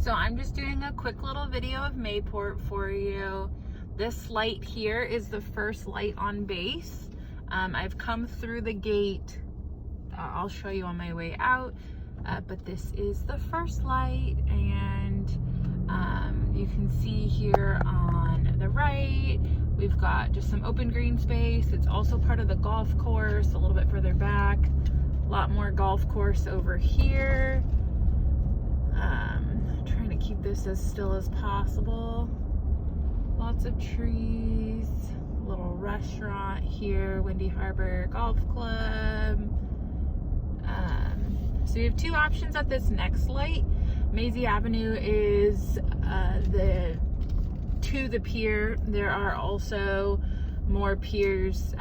So I'm just doing a quick little video of Mayport for you. This light here is the first light on base. I've come through the gate. I'll show you on my way out, but this is the first light, and you can see here on the right, we've got just some open green space. It's also part of the golf course a little bit further back. A lot more golf course over here. Trying to keep this as still as possible. Lots of trees, a little restaurant here, Windy Harbor Golf Club. So you have two options at this next light. Maisie Avenue is to the pier. There are also more piers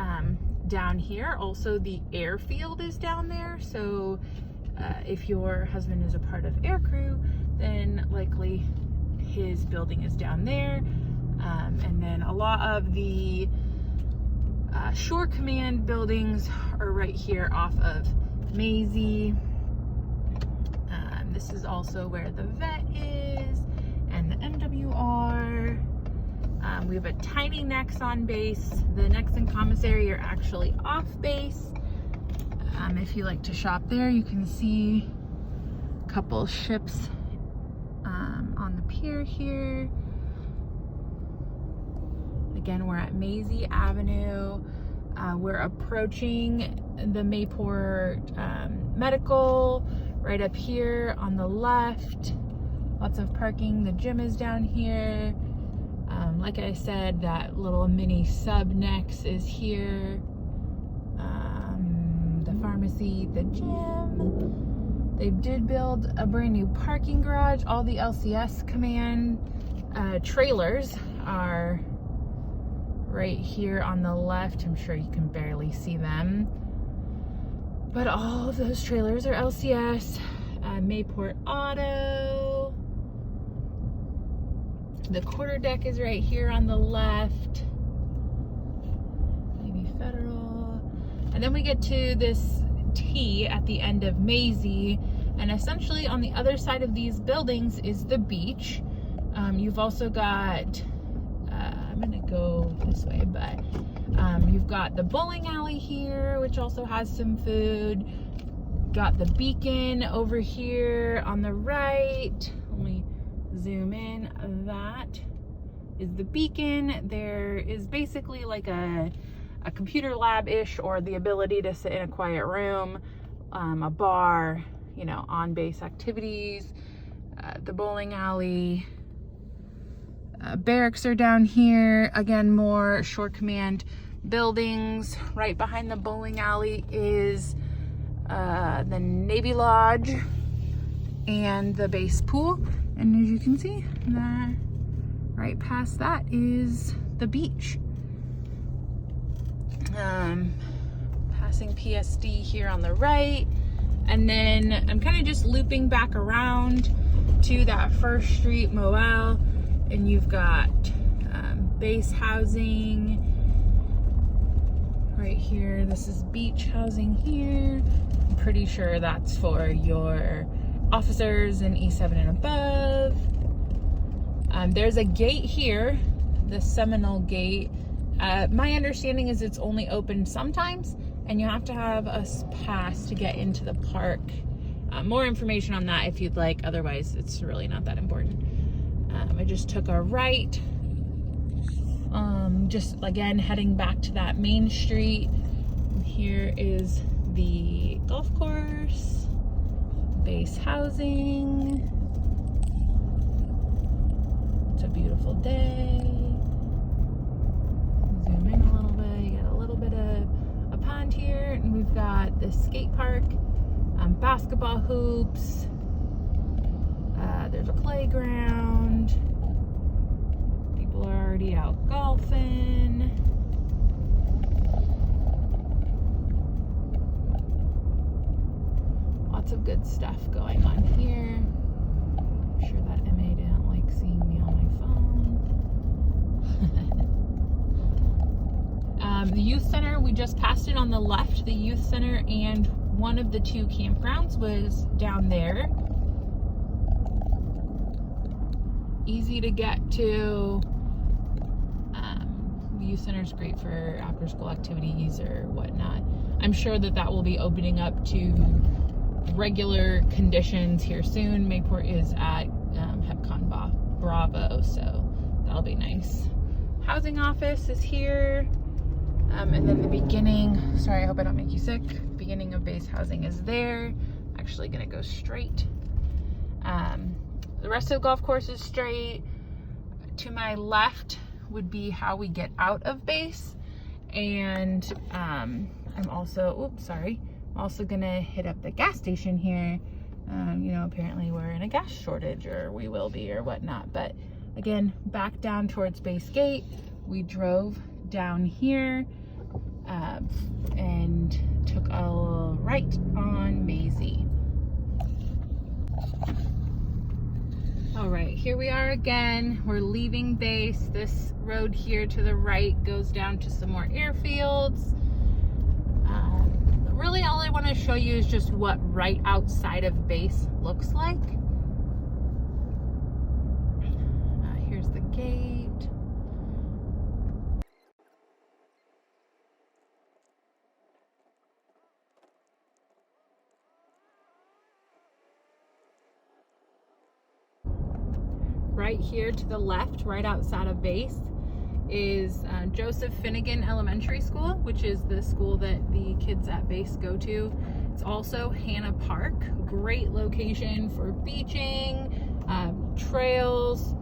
down here. Also, the airfield is down there. So if your husband is a part of aircrew, then likely his building is down there. And then a lot of the Shore Command buildings are right here off of Maisie. This is also where the vet is and the MWR. We have a tiny Nex on base. The Nex and commissary are actually off base. If you like to shop there, you can see a couple ships on the pier here. Again, we're at Maisie Avenue. We're approaching the Mayport Medical right up here on the left. Lots of parking. The gym is down here. Like I said, that little mini sub Nex is here. The pharmacy, the gym. They did build a brand new parking garage. All the LCS command trailers are right here on the left. I'm sure you can barely see them, but all of those trailers are LCS. Mayport Auto. The quarter deck is right here on the left. Maybe Federal. And then we get to this T at the end of Maisie, and essentially on the other side of these buildings is the beach. You've also got I'm gonna go this way, but you've got the bowling alley here, which also has some food. Got the beacon over here on the right. Let me zoom in. That is the beacon. There is basically like a computer lab-ish, or the ability to sit in a quiet room, a bar, you know, on-base activities. The bowling alley. Barracks are down here. Again, more Shore Command buildings. Right behind the bowling alley is the Navy Lodge and the base pool. And as you can see, right past that is the beach. Passing PSD here on the right. And then I'm kind of just looping back around to that First Street Moel. And you've got base housing right here. This is beach housing here. I'm pretty sure that's for your officers in E7 and above. There's a gate here, the Seminole Gate. My understanding is it's only open sometimes, and you have to have a pass to get into the park. More information on that if you'd like. Otherwise, it's really not that important. I just took a right, just again heading back to that main street. And here is the golf course, base housing. It's a beautiful day. Zoom in a little bit. You got a little bit of a pond here, and we've got the skate park, basketball hoops. There's a playground. People are already out golfing. Lots of good stuff going on here. I'm sure that MA didn't like seeing me on my phone. The youth center, we just passed it on the left. The youth center and one of the two campgrounds was down there. easy to get to. The youth center is great for after school activities or whatnot. I'm sure that will be opening up to regular conditions here soon. Mayport is at HepCon Bravo, so that'll be nice. Housing office is here. And then the beginning, sorry, I hope I don't make you sick. Beginning of base housing is there. Actually gonna go straight. The rest of the golf course is straight. To my left would be how we get out of base. And I'm also, gonna hit up the gas station here. You know, apparently we're in a gas shortage, or we will be, or whatnot. But again, back down towards base gate. We drove down here and took a right on Maisie. All right, here we are again. We're leaving base. This road here to the right goes down to some more airfields. Really, all I want to show you is just what right outside of base looks like. Here's the gate. Right here to the left, right outside of base, is Joseph Finnegan Elementary School, which is the school that the kids at base go to. It's also Hannah Park, great location for beaching, trails,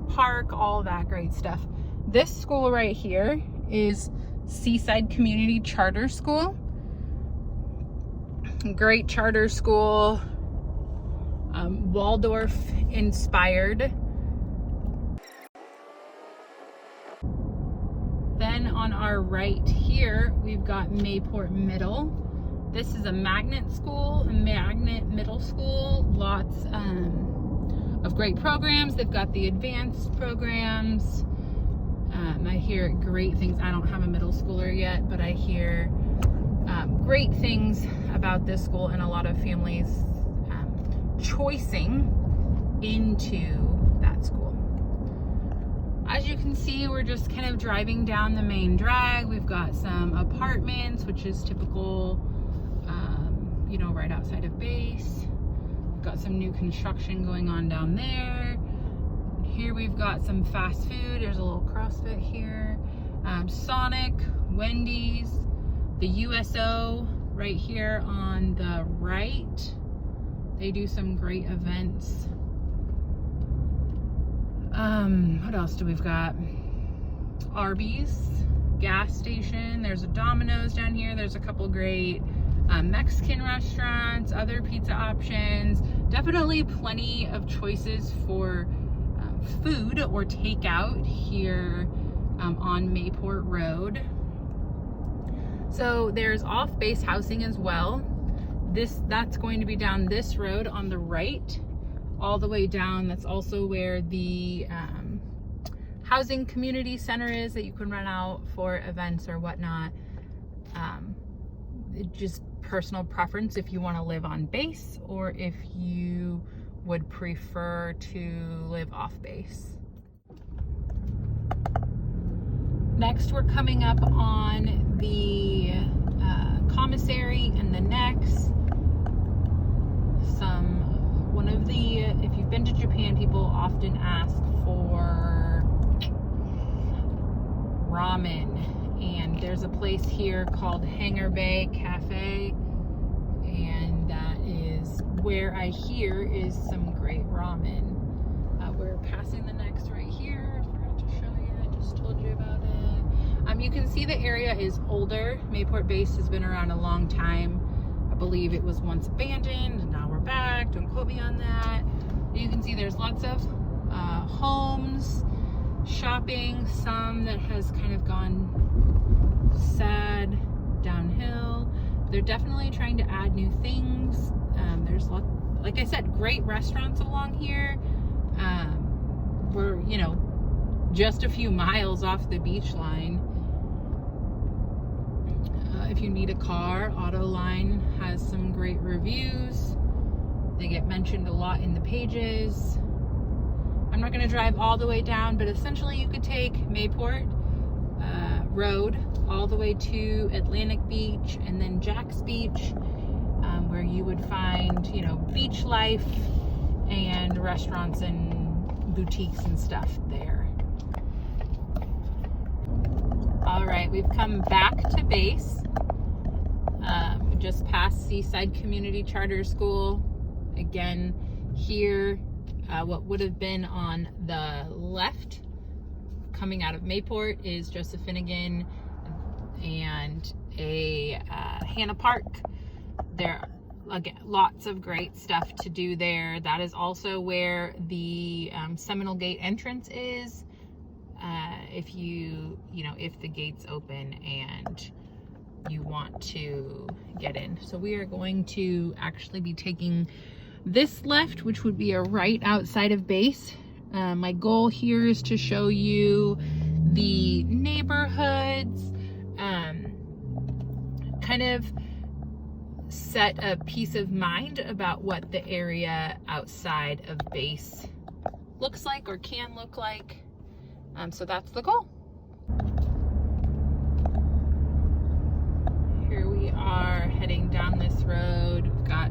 park, all that great stuff. This school right here is Seaside Community Charter School. Great charter school, Waldorf inspired. Then on our right here, we've got Mayport Middle. This is a magnet school, a magnet middle school. Lots of great programs. They've got the advanced programs. I hear great things. I don't have a middle schooler yet, but I hear great things about this school, and a lot of families choicing into that school. As you can see, we're just kind of driving down the main drag. We've got some apartments, which is typical, you know, right outside of base. We've got some new construction going on down there. Here we've got some fast food. There's a little CrossFit here. Sonic, Wendy's, the USO right here on the right. They do some great events. What else do we've got? Arby's, gas station. There's a Domino's down here. There's a couple great Mexican restaurants, other pizza options. Definitely plenty of choices for food or takeout here on Mayport Road. So there's off-base housing as well. That's going to be down this road on the right, all the way down. That's also where the housing community center is that you can rent out for events or whatnot. Just personal preference if you want to live on base or if you would prefer to live off base. Next, we're coming up on the commissary and the next. If you've been to Japan, people often ask for ramen, and there's a place here called Hangar Bay Cafe, and that is where I hear is some great ramen. We're passing the next right here. I forgot to show you, I just told you about it. You can see the area is older. Mayport Base has been around a long time. I believe it was once abandoned, and now we're back. Don't quote me on that. You can see there's lots of homes, shopping, some that has kind of gone sad downhill. They're definitely trying to add new things. There's lots, like I said, great restaurants along here. We're, you know, just a few miles off the beach line. If you need a car, Autoline has some great reviews. They get mentioned a lot in the pages. I'm not going to drive all the way down, but essentially you could take Mayport Road all the way to Atlantic Beach and then Jack's Beach, where you would find, you know, beach life and restaurants and boutiques and stuff there. All right, we've come back to base. We just passed Seaside Community Charter School. Again, here, what would have been on the left coming out of Mayport is Joseph Finnegan and a Hannah Park. There are, again, lots of great stuff to do there. That is also where the Seminole Gate entrance is. If if the gates open and you want to get in. So we are going to actually be taking this left, which would be a right outside of base. My goal here is to show you the neighborhoods, kind of set a peace of mind about what the area outside of base looks like or can look like. So that's the goal. Here we are heading down this road. We've got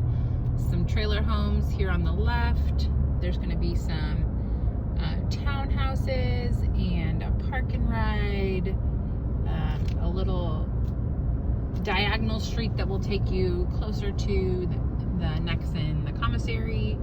some trailer homes here on the left. There's going to be some townhouses and a park and ride, a little diagonal street that will take you closer to the Nexon, the commissary.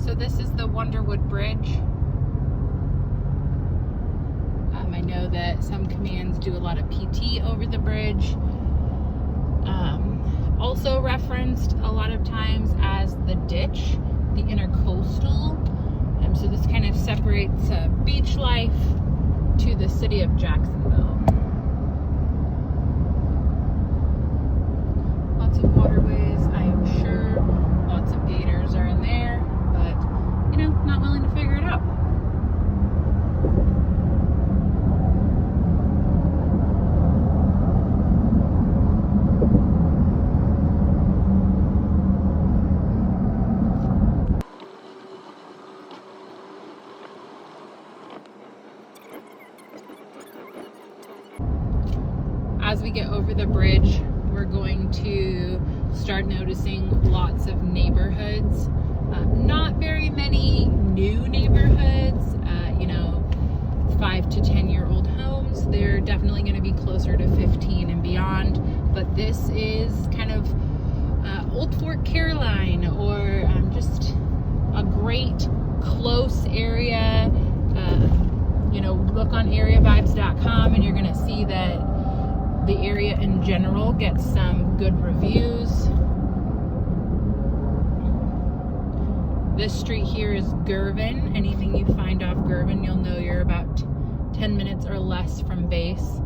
So this is the Wonderwood Bridge. I know that some commands do a lot of PT over the bridge. Also referenced a lot of times as the ditch, the intercoastal. So this kind of separates beach life to the city of Jacksonville. Lots of waterways, I am sure. Lots of gators are in there. Not willing to figure it out. As we get over the bridge, we're going to start noticing lots of neighborhoods. Not very many new neighborhoods, 5 to 10-year-old homes. They're definitely going to be closer to 15 and beyond, but this is kind of Old Fort Caroline, or just a great close area. Look on areavibes.com and you're going to see that the area in general gets some good reviews. This street here is Girvin. Anything you find off Girvin, you'll know you're about 10 minutes or less from base.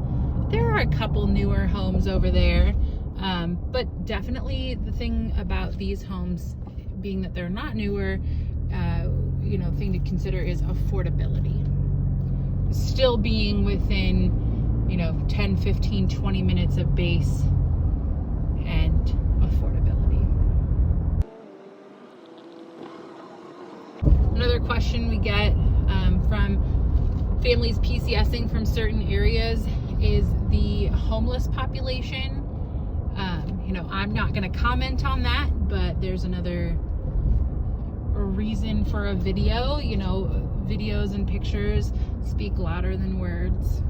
There are a couple newer homes over there, but definitely the thing about these homes, being that they're not newer, thing to consider is affordability. Still being within, 10, 15, 20 minutes of base and affordability. Another question we get from families PCSing from certain areas is the homeless population. I'm not going to comment on that, but there's another reason for a video. Videos and pictures speak louder than words.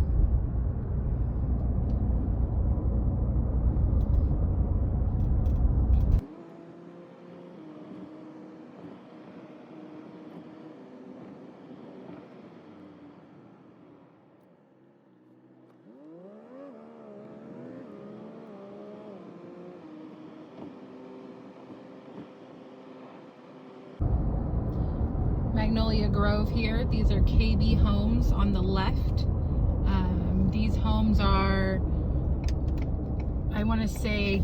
Magnolia Grove here. These are KB homes on the left. These homes are I want to say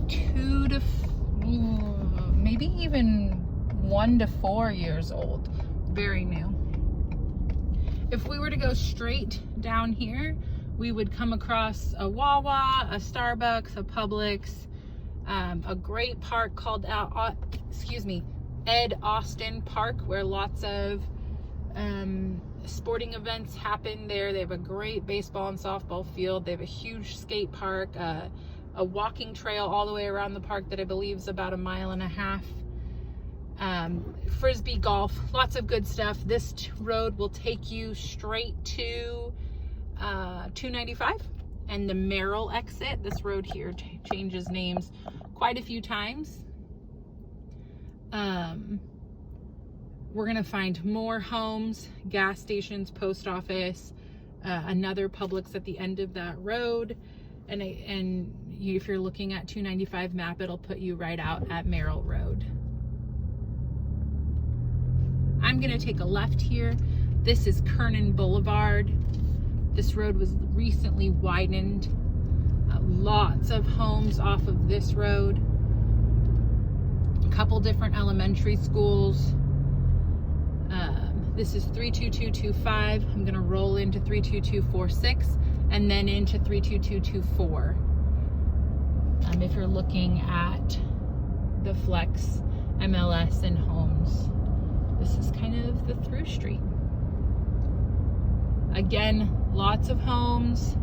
maybe even 1 to 4 years old. Very new. If we were to go straight down here, we would come across a Wawa, a Starbucks, a Publix, a great park called Ed Austin Park, where lots of sporting events happen there. They have a great baseball and softball field. They have a huge skate park, a walking trail all the way around the park that I believe is about 1.5 miles. Frisbee golf, lots of good stuff. This road will take you straight to 295 and the Merrill exit. This road here changes names quite a few times. We're gonna find more homes, gas stations, post office, another Publix at the end of that road, and if you're looking at 295 map, it'll put you right out at Merrill Road. I'm gonna take a left here. This is Kernan Boulevard. This road was recently widened. Lots of homes off of this road. A couple different elementary schools. This is 32225. I'm gonna roll into 32246 and then into 32224. If you're looking at the Flex, MLS, and homes, this is kind of the through street. Again, lots of homes,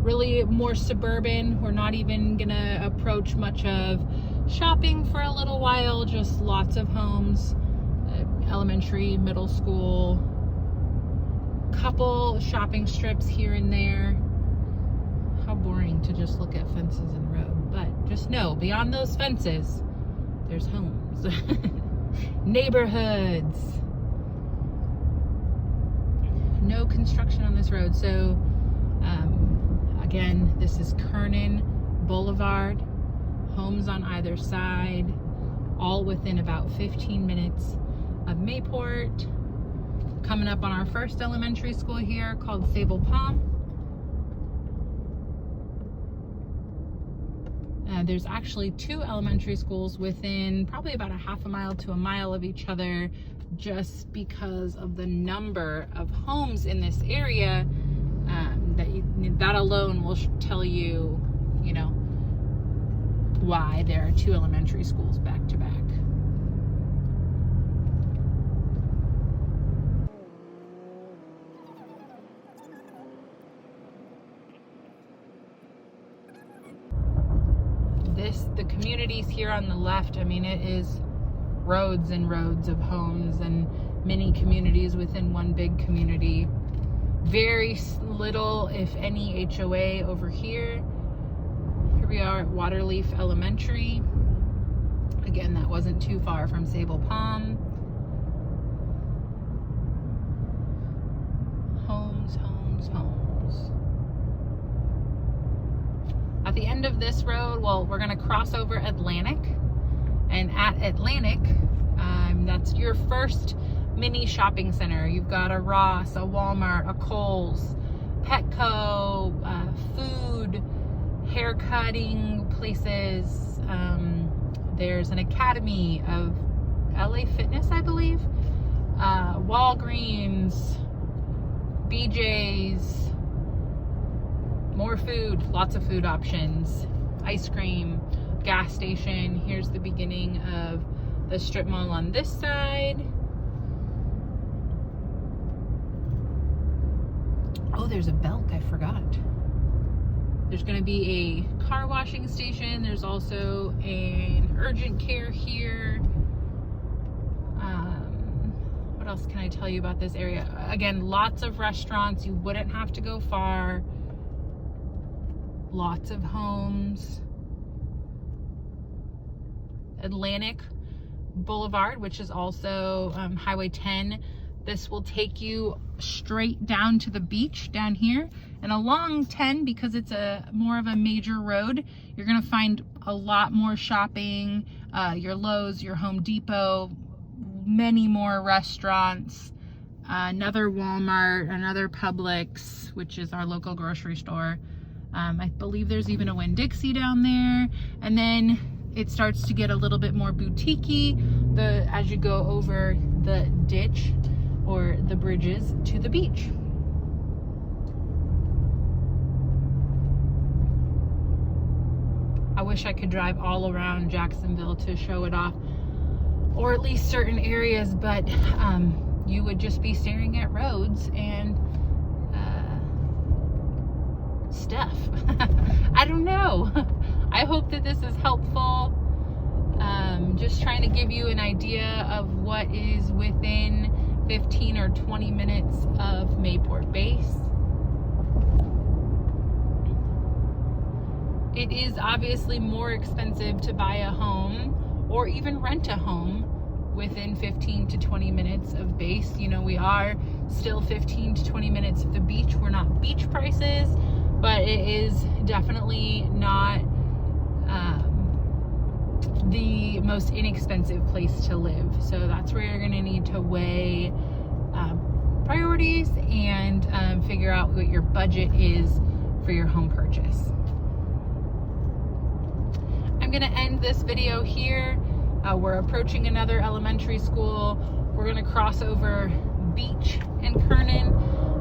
really more suburban. We're not even gonna approach much of shopping for a little while, just lots of homes, elementary, middle school, couple shopping strips here and there. How boring to just look at fences and road, but just know beyond those fences, there's homes. Neighborhoods. No construction on this road. So again, this is Kernan Boulevard, homes on either side, all within about 15 minutes of Mayport. Coming up on our first elementary school here called Sable Palm. There's actually 2 elementary schools within probably about 1/2 mile to 1 mile of each other, just because of the number of homes in this area. That alone will tell you, why there are 2 elementary schools back to back. The communities here on the left, it is roads and roads of homes and many communities within one big community. Very little, if any, HOA over here. Here we are at Waterleaf Elementary. Again, that wasn't too far from Sable Palm. Homes, homes, homes. At the end of this road, we're gonna cross over Atlantic, and at Atlantic, that's your first mini shopping center. You've got a Ross, a Walmart, a Kohl's, Petco, food, hair cutting places. There's an Academy of LA Fitness, I believe, Walgreens, BJ's, more food, lots of food options, ice cream, gas station. Here's the beginning of the strip mall on this side. Oh, there's a Belk, I forgot. There's gonna be a car washing station. There's also an urgent care here. What else can I tell you about this area? Again, lots of restaurants. You wouldn't have to go far. Lots of homes. Atlantic Boulevard, which is also Highway 10. This will take you straight down to the beach down here, and along 10, because it's more of a major road, you're gonna find a lot more shopping, your Lowe's, your Home Depot, many more restaurants, another Walmart, another Publix, which is our local grocery store. I believe there's even a Winn-Dixie down there. And then it starts to get a little bit more boutique-y as you go over the ditch or the bridges to the beach. I wish I could drive all around Jacksonville to show it off, or at least certain areas, but you would just be staring at roads and stuff. I don't know. I hope that this is helpful. Just trying to give you an idea of what is within 15 or 20 minutes of Mayport base. It is obviously more expensive to buy a home or even rent a home within 15 to 20 minutes of base. You know, we are still 15 to 20 minutes of the beach. We're not beach prices, but it is definitely not the most inexpensive place to live. So that's where you're gonna need to weigh priorities and figure out what your budget is for your home purchase. I'm gonna end this video here. We're approaching another elementary school. We're gonna cross over Beach and Kernan.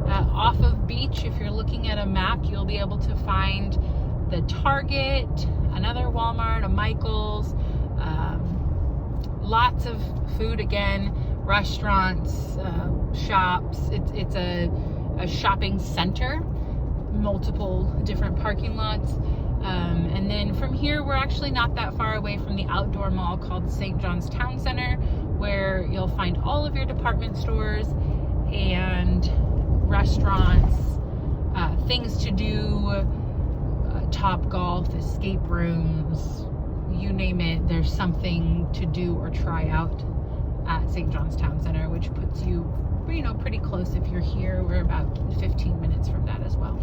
Off of Beach, if you're looking at a map, you'll be able to find the Target, another Walmart, a Michael's, lots of food again, restaurants, shops. It's a shopping center, multiple different parking lots. And then from here, we're actually not that far away from the outdoor mall called St. John's Town Center, where you'll find all of your department stores and restaurants, things to do, Top Golf, escape rooms, you name it. There's something to do or try out at St. John's Town Center, which puts you, pretty close if you're here. We're about 15 minutes from that as well.